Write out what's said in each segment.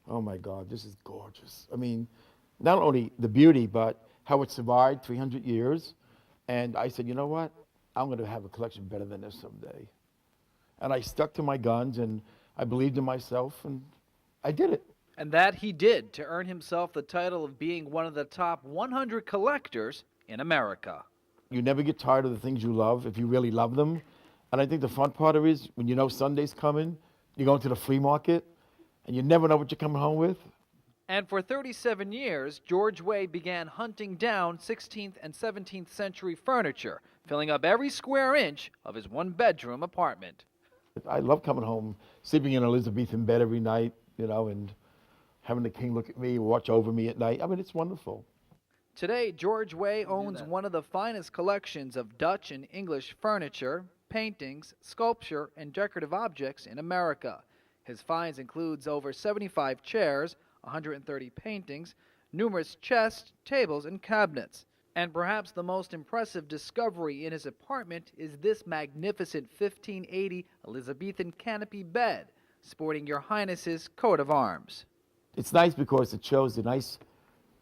Oh my God, this is gorgeous. I mean, not only the beauty, but how it survived 300 years. And I said, you know what? I'm going to have a collection better than this someday. And I stuck to my guns and I believed in myself and I did it. And that he did to earn himself the title of being one of the top 100 collectors in America. You never get tired of the things you love if you really love them. And I think the fun part of it is when you know Sunday's coming, you go into the flea market and you never know what you're coming home with. And for 37 years, George Way began hunting down 16th and 17th century furniture, filling up every square inch of his one-bedroom apartment. I love coming home, sleeping in an Elizabethan bed every night, and having the king look at me, watch over me at night. I mean, it's wonderful. Today, George Way owns one of the finest collections of Dutch and English furniture, paintings, sculpture, and decorative objects in America. His finds includes over 75 chairs, 130 paintings, numerous chests, tables, and cabinets. And perhaps the most impressive discovery in his apartment is this magnificent 1580 Elizabethan canopy bed, sporting Your Highness's coat of arms. It's nice because it shows the nice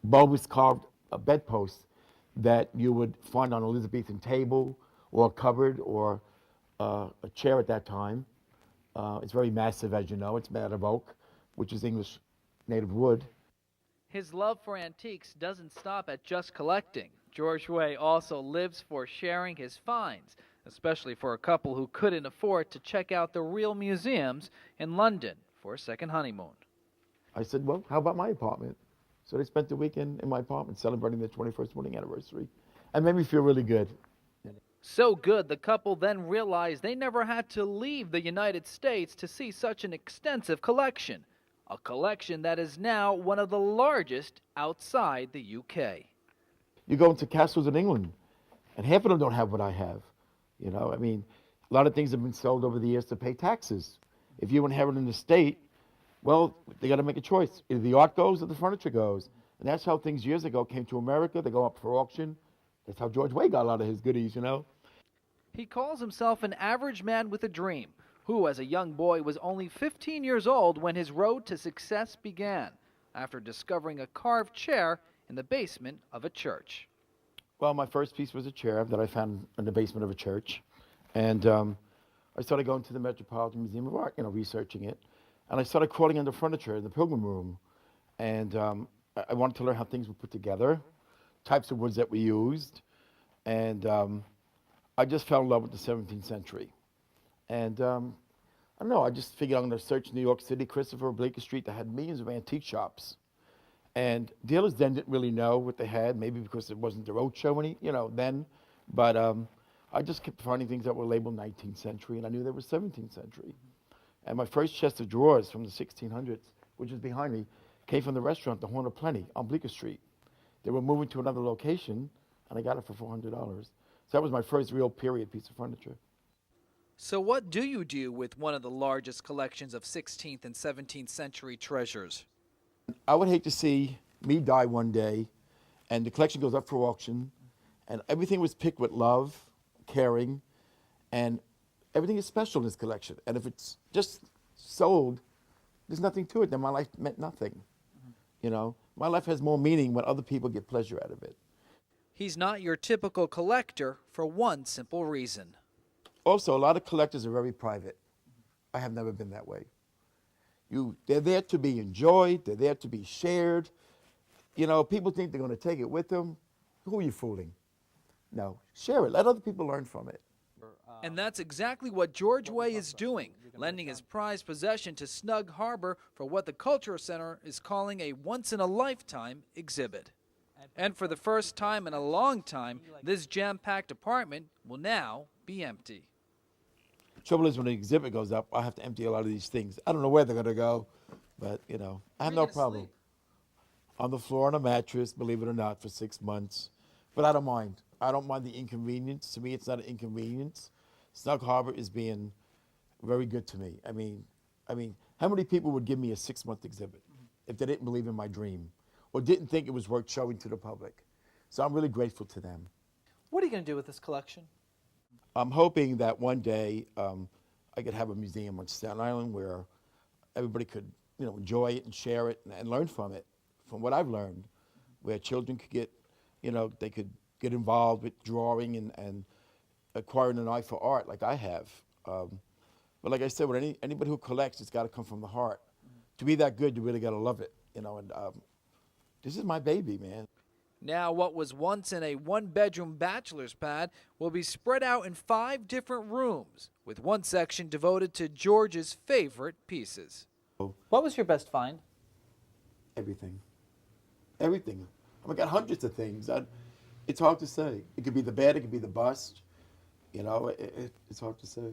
bulbous carved bedpost that you would find on an Elizabethan table or a cupboard or a chair at that time. It's very massive, as you know. It's made out of oak, which is English native wood. His love for antiques doesn't stop at just collecting. George Way also lives for sharing his finds, especially for a couple who couldn't afford to check out the real museums in London for a second honeymoon. I said, well, how about my apartment? So they spent the weekend in my apartment celebrating their 21st wedding anniversary. And made me feel really good. So good, the couple then realized they never had to leave the United States to see such an extensive collection. A collection that is now one of the largest outside the UK. You go into castles in England, and half of them don't have what I have. I mean, a lot of things have been sold over the years to pay taxes. If you inherit an estate, well, they got to make a choice. Either the art goes or the furniture goes. And that's how things years ago came to America. They go up for auction. That's how George Way got a lot of his goodies. He calls himself an average man with a dream, who as a young boy was only 15 years old when his road to success began, after discovering a carved chair in the basement of a church. Well, my first piece was a chair that I found in the basement of a church. And I started going to the Metropolitan Museum of Art, researching it. And I started crawling under furniture in the Pilgrim Room. And I wanted to learn how things were put together, types of woods that we used. And I just fell in love with the 17th century. And I don't know, I just figured I'm going to search New York City, Christopher, Bleecker Street, that had millions of antique shops. And dealers then didn't really know what they had, maybe because it wasn't the roadshow then. But I just kept finding things that were labeled 19th century, and I knew they were 17th century. And my first chest of drawers from the 1600s, which is behind me, came from the restaurant, the Horn of Plenty, on Bleecker Street. They were moving to another location, and I got it for $400. So that was my first real period piece of furniture. So what do you do with one of the largest collections of 16th and 17th century treasures? I would hate to see me die one day, and the collection goes up for auction, and everything was picked with love, caring, and everything is special in this collection. And if it's just sold, there's nothing to it. Then my life meant nothing. My life has more meaning when other people get pleasure out of it. He's not your typical collector for one simple reason. Also, a lot of collectors are very private. I have never been that way. They're there to be enjoyed. They're there to be shared. People think they're going to take it with them. Who are you fooling? No, share it. Let other people learn from it. And that's exactly what George Way is doing, lending his prized possession to Snug Harbor for what the Cultural Center is calling a once-in-a-lifetime exhibit. And for the first time in a long time, this jam-packed apartment will now be empty. Trouble is, when the exhibit goes up, I have to empty a lot of these things. I don't know where they're going to go, but, I have no problem. On the floor on a mattress, believe it or not, for 6 months. But I don't mind. I don't mind the inconvenience. To me, it's not an inconvenience. Snug Harbor is being very good to me. I mean, how many people would give me a 6-month exhibit if they didn't believe in my dream or didn't think it was worth showing to the public? So I'm really grateful to them. What are you going to do with this collection? I'm hoping that one day I could have a museum on Staten Island where everybody could enjoy it and share it and learn from it, from what I've learned, where children could get, they could get involved with drawing and acquiring an eye for art like I have. But like I said, with anybody who collects, it's got to come from the heart. To be that good, you really got to love it, and this is my baby, man. Now, what was once in a one-bedroom bachelor's pad will be spread out in 5 different rooms, with one section devoted to George's favorite pieces. What was your best find? Everything. Everything. I got hundreds of things. It's hard to say. It could be the bed, it could be the bust. It's hard to say.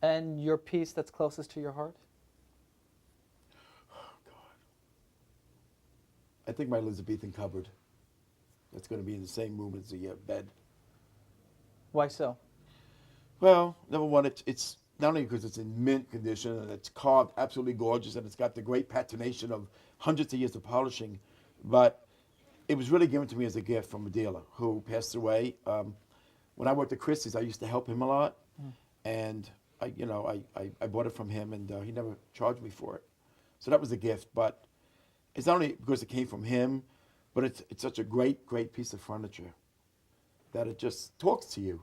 And your piece that's closest to your heart? Oh, God. I think my Elizabethan cupboard. That's going to be in the same room as the bed. Why so? Well, number one, it's not only because it's in mint condition and it's carved absolutely gorgeous and it's got the great patination of hundreds of years of polishing, but it was really given to me as a gift from a dealer who passed away. When I worked at Christie's, I used to help him a lot, and I bought it from him, and he never charged me for it. So that was a gift, but it's not only because it came from him, but it's such a great piece of furniture that it just talks to you.